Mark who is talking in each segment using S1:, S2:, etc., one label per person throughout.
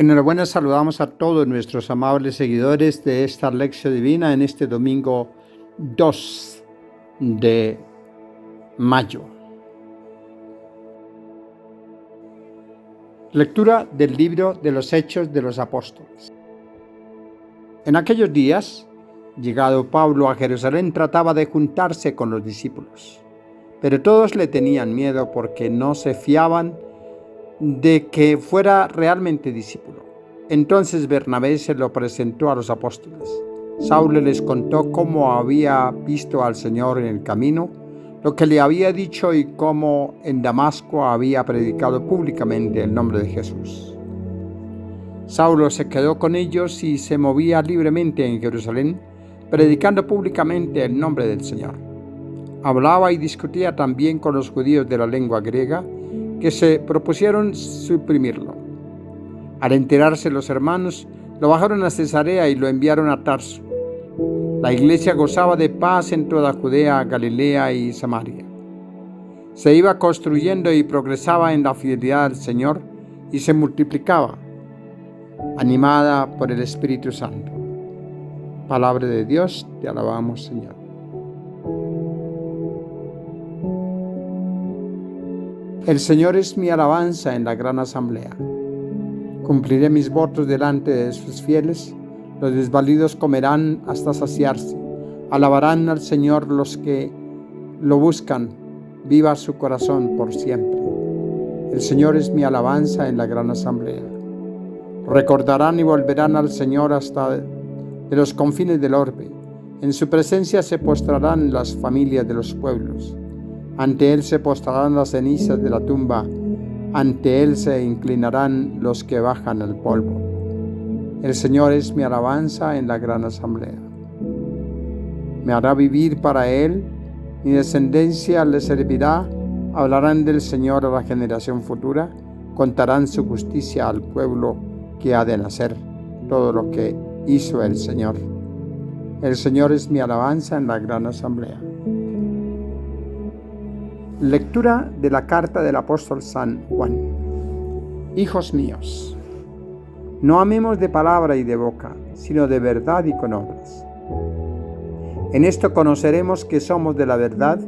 S1: Enhorabuena, saludamos a todos nuestros amables seguidores de esta lección divina en este domingo 2 de mayo. Lectura del libro de los Hechos de los Apóstoles. En aquellos días, llegado Pablo a Jerusalén, trataba de juntarse con los discípulos, pero todos le tenían miedo porque no se fiaban de que fuera realmente discípulo. Entonces Bernabé se lo presentó a los apóstoles. Saulo les contó cómo había visto al Señor en el camino, lo que le había dicho y cómo en Damasco había predicado públicamente el nombre de Jesús. Saulo se quedó con ellos y se movía libremente en Jerusalén, predicando públicamente el nombre del Señor. Hablaba y discutía también con los judíos de la lengua griega, que se propusieron suprimirlo. Al enterarse los hermanos, lo bajaron a Cesarea y lo enviaron a Tarso. La iglesia gozaba de paz en toda Judea, Galilea y Samaria. Se iba construyendo y progresaba en la fidelidad al Señor y se multiplicaba, animada por el Espíritu Santo. Palabra de Dios, te alabamos, Señor. El Señor es mi alabanza en la gran asamblea. Cumpliré mis votos delante de sus fieles. Los desvalidos comerán hasta saciarse. Alabarán al Señor los que lo buscan. Viva su corazón por siempre. El Señor es mi alabanza en la gran asamblea. Recordarán y volverán al Señor hasta de los confines del orbe. En su presencia se postrarán las familias de los pueblos. Ante Él se postrarán las cenizas de la tumba, ante Él se inclinarán los que bajan al polvo. El Señor es mi alabanza en la gran asamblea. Me hará vivir para Él, mi descendencia le servirá, hablarán del Señor a la generación futura, contarán su justicia al pueblo que ha de nacer, todo lo que hizo el Señor. El Señor es mi alabanza en la gran asamblea. Lectura de la carta del apóstol San Juan. Hijos míos, no amemos de palabra y de boca, sino de verdad y con obras. En esto conoceremos que somos de la verdad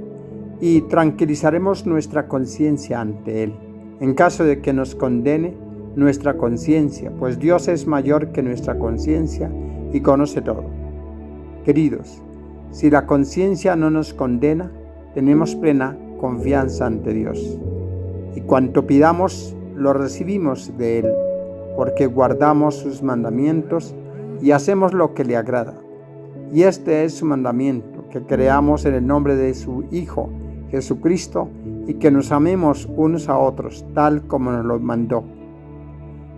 S1: y tranquilizaremos nuestra conciencia ante Él, en caso de que nos condene nuestra conciencia, pues Dios es mayor que nuestra conciencia y conoce todo. Queridos, si la conciencia no nos condena, tenemos plena confianza ante Dios, y cuanto pidamos lo recibimos de Él, porque guardamos sus mandamientos y hacemos lo que le agrada. Y este es su mandamiento, que creamos en el nombre de su Hijo Jesucristo y que nos amemos unos a otros, tal como nos lo mandó.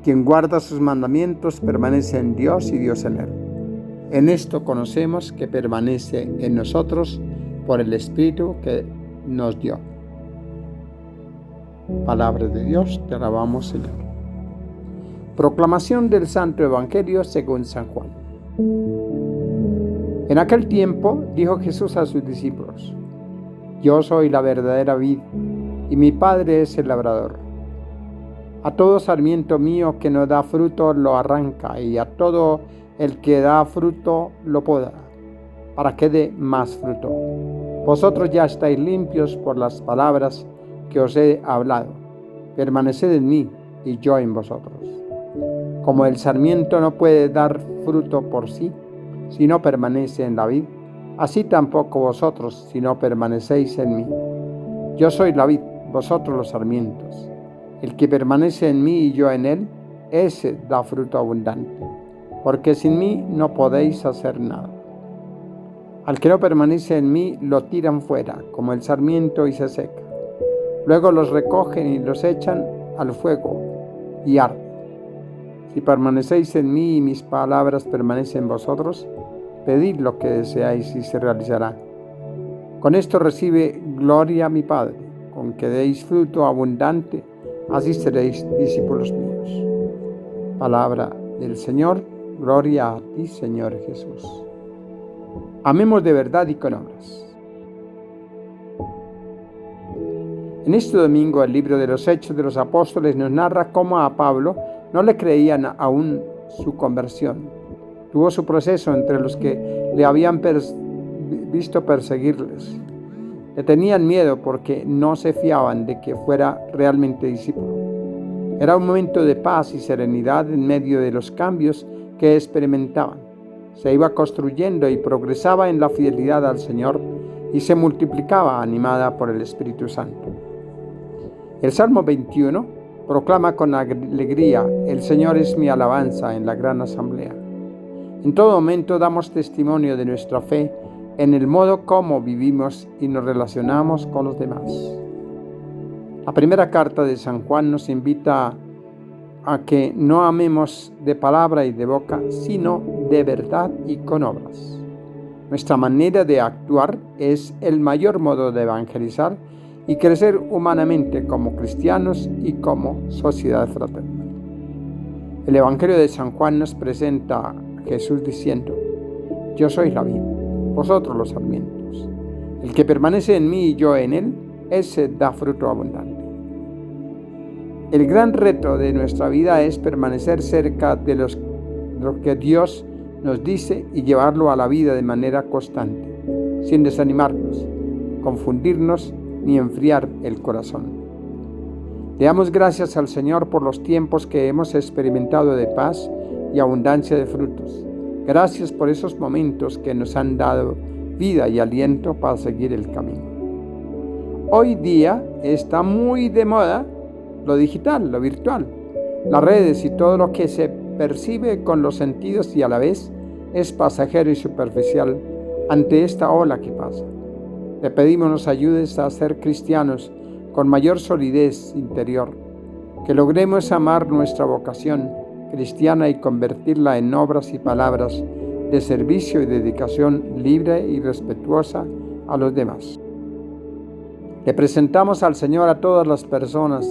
S1: Quien guarda sus mandamientos permanece en Dios y Dios en él. En esto conocemos que permanece en nosotros por el Espíritu que nos dio. Palabra de Dios, te alabamos, Señor. Proclamación del Santo Evangelio según San Juan. En aquel tiempo dijo Jesús a sus discípulos: Yo soy la verdadera vid, y mi Padre es el labrador. A todo sarmiento mío que no da fruto lo arranca, y a todo el que da fruto lo poda, para que dé más fruto. Vosotros ya estáis limpios por las palabras que os he hablado. Permaneced en mí y yo en vosotros. Como el sarmiento no puede dar fruto por sí, si no permanece en la vid, así tampoco vosotros, si no permanecéis en mí. Yo soy la vid, vosotros los sarmientos. El que permanece en mí y yo en él, ese da fruto abundante, porque sin mí no podéis hacer nada. Al que no permanece en mí, lo tiran fuera, como el sarmiento, y se seca. Luego los recogen y los echan al fuego, y arden. Si permanecéis en mí y mis palabras permanecen en vosotros, pedid lo que deseáis y se realizará. Con esto recibe gloria mi Padre, con que deis fruto abundante, así seréis discípulos míos. Palabra del Señor, gloria a ti, Señor Jesús. Amemos de verdad y con obras. En este domingo el libro de los Hechos de los Apóstoles nos narra cómo a Pablo no le creían aún su conversión. Tuvo su proceso entre los que le habían visto perseguirles. Le tenían miedo porque no se fiaban de que fuera realmente discípulo. Era un momento de paz y serenidad en medio de los cambios que experimentaban. Se iba construyendo y progresaba en la fidelidad al Señor y se multiplicaba animada por el Espíritu Santo. El Salmo 21 proclama con alegría: el Señor es mi alabanza en la gran asamblea. En todo momento damos testimonio de nuestra fe en el modo como vivimos y nos relacionamos con los demás. La primera carta de San Juan nos invita a que no amemos de palabra y de boca, sino de verdad y con obras. Nuestra manera de actuar es el mayor modo de evangelizar y crecer humanamente como cristianos y como sociedad fraterna. El Evangelio de San Juan nos presenta a Jesús diciendo: yo soy la vid, vosotros los sarmientos. El que permanece en mí y yo en él, ese da fruto abundante. El gran reto de nuestra vida es permanecer cerca de lo que Dios nos dice y llevarlo a la vida de manera constante, sin desanimarnos, confundirnos ni enfriar el corazón. Le damos gracias al Señor por los tiempos que hemos experimentado de paz y abundancia de frutos. Gracias por esos momentos que nos han dado vida y aliento para seguir el camino. Hoy día está muy de moda lo digital, lo virtual, las redes y todo lo que se percibe con los sentidos y a la vez es pasajero y superficial ante esta ola que pasa. Le pedimos nos ayudes a ser cristianos con mayor solidez interior, que logremos amar nuestra vocación cristiana y convertirla en obras y palabras de servicio y dedicación libre y respetuosa a los demás. Le presentamos al Señor a todas las personas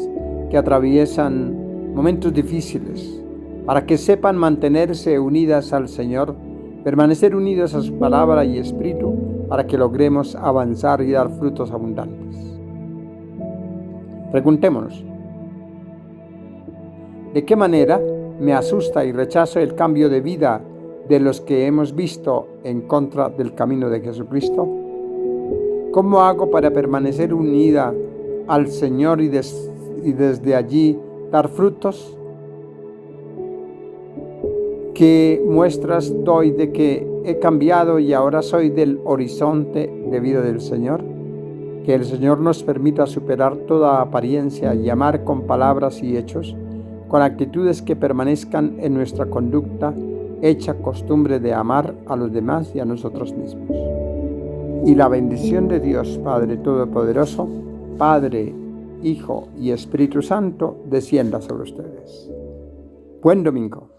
S1: que atraviesan momentos difíciles, para que sepan mantenerse unidas al Señor, permanecer unidas a su palabra y espíritu, para que logremos avanzar y dar frutos abundantes. Preguntémonos: ¿de qué manera me asusta y rechazo el cambio de vida de los que hemos visto en contra del camino de Jesucristo? ¿Cómo hago para permanecer unida al Señor y desde allí dar frutos? ¿Qué muestras doy de que he cambiado y ahora soy del horizonte de vida del Señor? Que el Señor nos permita superar toda apariencia y amar con palabras y hechos, con actitudes que permanezcan en nuestra conducta, hecha costumbre de amar a los demás y a nosotros mismos. Y la bendición de Dios Padre Todopoderoso, Padre, Hijo y Espíritu Santo, descienda sobre ustedes. Buen domingo.